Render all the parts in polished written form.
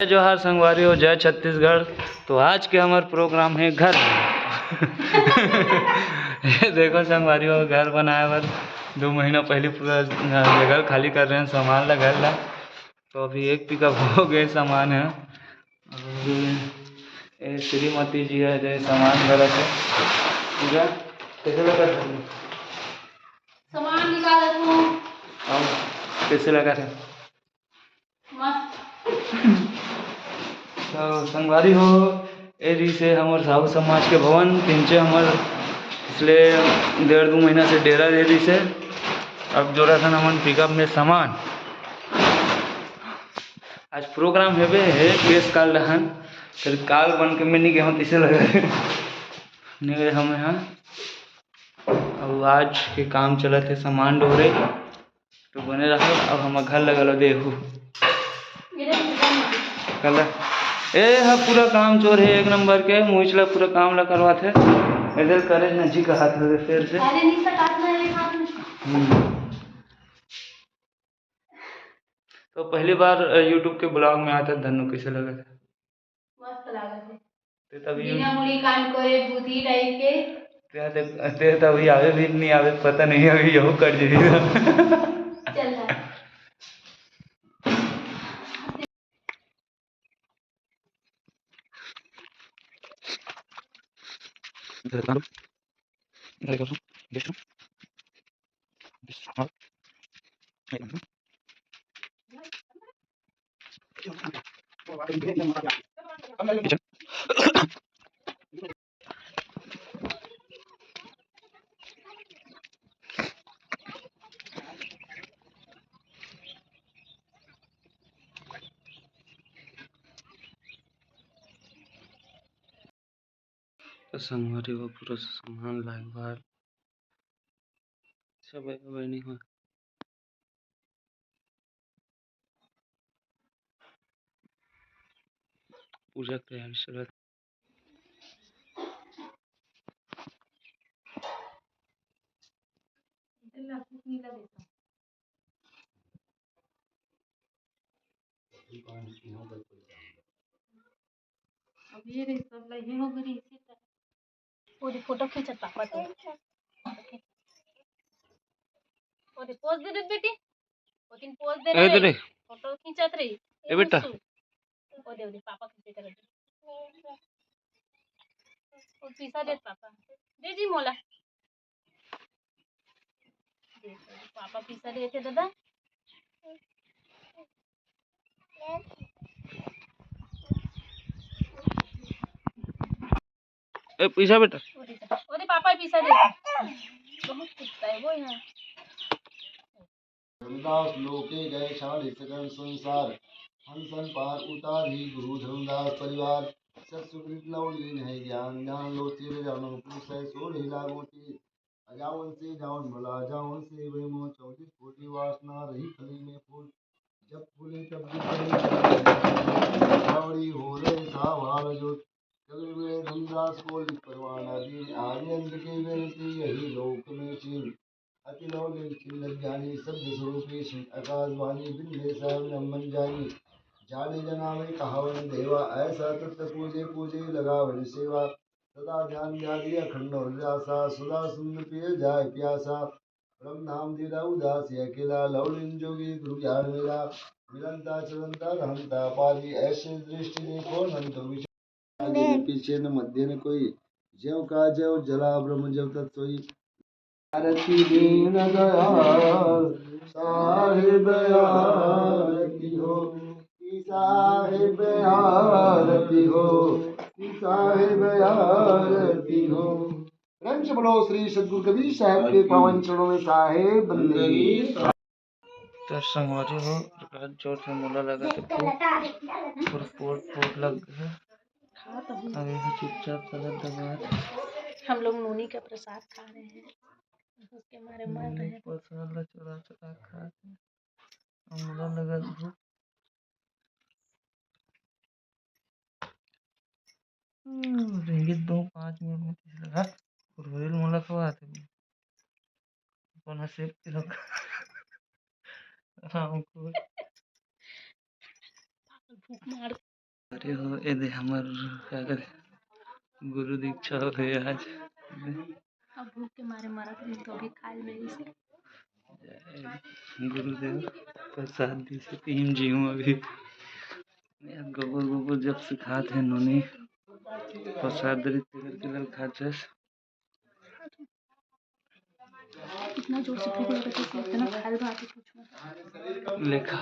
जय जोहार संगवारी हो, जय छत्तीसगढ़। तो आज के हमारे प्रोग्राम है घर। ये देखो संगवारी हो, घर बनाया हुआ 2 महीना पहले पूरा जगह खाली कर रहे हैं, सामान लगा ला। तो अभी 1 पिकअप हो गए सामान है। और ये श्रीमती जी है जो सामान गलत है पूरा कैसे लगा सामान निकाल दूँ। कैसे लगा था मस्त। तो संगवारी हो ए री से हमारे साहू समाज के भवन तीनचे हमारे पिछले 1.5-2 महीना से डेरा दे दी से। अब जोड़ा था हमन पिकअप में सामान। आज प्रोग्राम है केस काल रहन फिर काल बन के मैं नहीं गया इसे लगा नहीं गए हम यहाँ। अब आज के काम चला थे सामान डोरे तो बने रहा। अब हम घर लगा लो देखो कल ए हाँ पूरा काम चोर है 1 नंबर के मुझला पूरा काम ला करवाते इधर करे न जी का हाथ लगे फिर से तो पहली बार यूट्यूब के ब्लॉग में आता धनु कैसे लगा था? मस्त लागत है। ते तभी बिना मुड़ी काम करे भूती टाइप के ते तभी आवे भी नहीं आवे पता नहीं अभी यहू कर जाएगा। चल रहा है। संगवारी वो पूरा सामान लाए बाहर सब नहीं हुआ। पूजा के तैयारी चल रहा अब ये रे सब लगे हो गई इसी तरह पूरी फोटो खींचत पापा तो और पोज दे दे बेटी वो दिन पोज दे है। रहे फोटो खींचत रही ए बेटा ओ दे पापा खींचते रहे और पीसा दे पापा दे जी मोला दे पापा पीसा दे थे दादा ए पैसा बेटा ओरे पापा पीसा दे बहुत कुत्ता है वो यहाँ धर्मदास लोके गए छाड़े सकल संसार हंसन पार उतारी गुरु धर्मदास परिवार सत्सुकृत लौलीन है ज्ञान ज्ञान लोचीर जानो पुरुष है सोढ़ी लागोटी अजावन से जावन भला जावन से वे मोह 34 कोटि वासना रही कली में फूल जब फूले तब दिखावड़ी हो रे सावार जो कवि वे धर्मदास को परवाना दीन आदि अंत के विनती यही लोक में चीन अति लौकिक चिन्ह ज्ञानी शब्द स्वरूपी आकाशवाणी बिंदे साहब नमन जानी जाने जना में कहावन देवा ऐसा तत्व पूजे पूजे लगावन सेवा सदा ध्यान ध्यान अखंड उल्लासा सुधा सुंदर पिय जाय प्यासा ब्रह्म नाम दीदा उदास अकेला लौलिन जोगी गुरु ज्ञान मेरा मिलनता चलनता रहनता पारी ऐसे दृष्टि देखो अनंत विचार आगे न पीछे न मध्य न कोई ज्यों का ज्यों जला ब्रह्म जब तक सोई आरती दीन दयाल साहिब आरती हो कि साहिब आरती हो कि साहिब आरती हो। प्रेम से बोलो श्री सद्गुरु कबीर साहब के पावन चरणों में साहेब बंदगी। तो संगवारी हो जोर से मोला लगा तो पोट लग गया। अब यहाँ चुपचाप कलर दबा हम लोग नूनी का प्रसाद खा रहे हैं उसके मारे मर रहे हैं प्रसाद चुरा चुरा खा के मोला लगा भूख। रिंगित दो 5 मिनट में किसी लगा रोयल मोला खवाते अपन सेब के लोग हमको भूख मार अरे हो ये दे हमर क्या करे गुरु दीक्षा हो गए आज। अब भूख के मारे मरत नहीं तो अभी खाए मेरी से गुरुदेव प्रसाद दी से तीन जीव अभी गोबर गोबर जब से खाते हैं नोनी प्रसाद दरित करके खाते इतना जोर से भूख लगा था इतना खाए बात है कुछ मत लेखा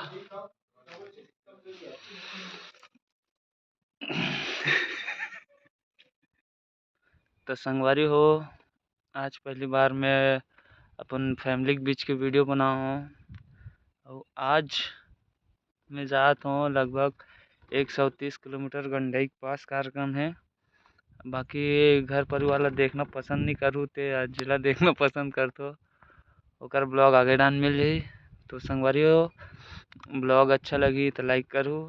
तो संगवारी हो आज पहली बार मैं अपन फैमिली के बीच के वीडियो बना हूँ और आज मैं जाता हूँ लगभग 130 किलोमीटर गंडई के पास कार्यक्रम है। बाकी घर परिवार ला देखना पसंद नहीं करूँ ते आज जिला देखना पसंद करतो ओकर ब्लॉग आगे डान मिल जाही। तो संगवारी हो ब्लॉग अच्छा लगी तो लाइक करूँ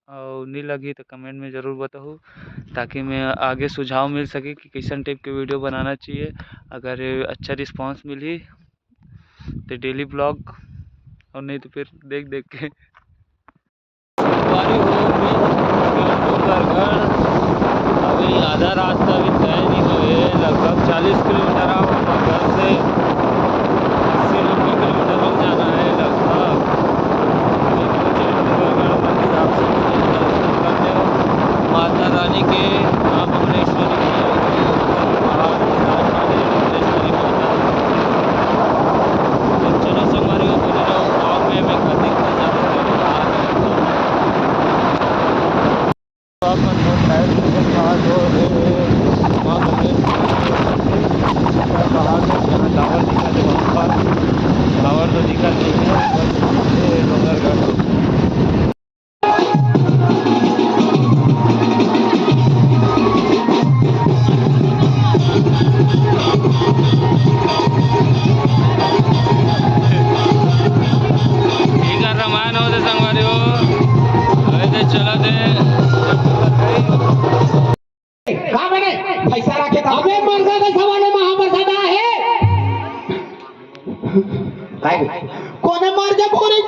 और नहीं लगी तो कमेंट में ज़रूर बताऊँ ताकि मैं आगे सुझाव मिल सके कि कैसन टाइप के वीडियो बनाना चाहिए। अगर अच्छा रिस्पांस मिली तो डेली ब्लॉग और नहीं तो फिर देख देख के अभी आधा रास्ता भी तय नहीं हुए लगभग 40 किलोमीटर घर से 80-90 किलोमीटर तक जाना है लगभग। माता रानी के माँ भुवनेश्वरी चलो संगवारी हो बने रहो गाँव में मैं कभी टावर तो दिखा नहीं है डोंगरगढ़ रामायण हो संगवारी हो अरे चला दे अबे मर्दाना सवाल महामर्दाना आहे काय कोण मार जा पोरी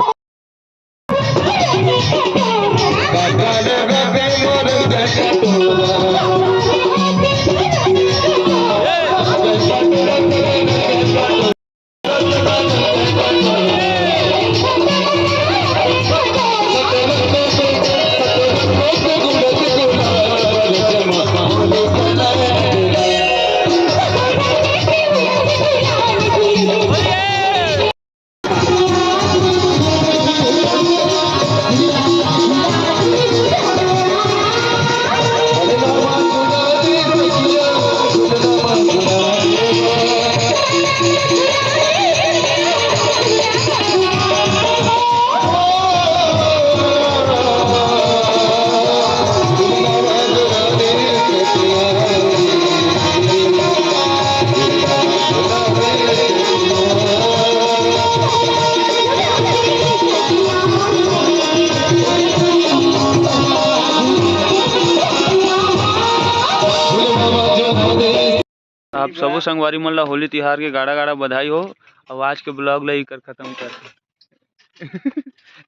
आप सबो संगवारी मन ला होली तिहार के गाड़ा गाड़ा बधाई हो। और आज के ब्लॉग ला कर खत्म कर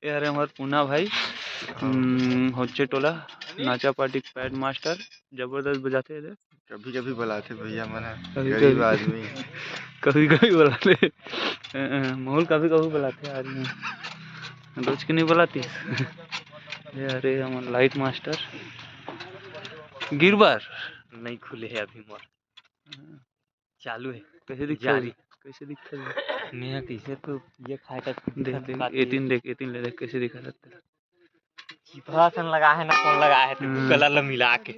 यार हमार पूना भाई होचे टोला नाचा पार्टी पैड मास्टर जबरदस्त बजाते हैं। कभी कभी बुलाते भैया मना कभी गरीब कभी आदमी कभी कभी बुलाते माहौल कभी कभी बुलाते आदमी रोज के नहीं बुलाती अरे हमार लाइट मास्टर गिरबार नहीं खुले है अभी मोर चालू है कैसे दिखता जारी कैसे दिखता है मैं कैसे तो ये खाए का देख देख एतीन ले देख कैसे दिखा सकते चिपरा सन लगा है ना कौन लगा है तो कलर ला मिला के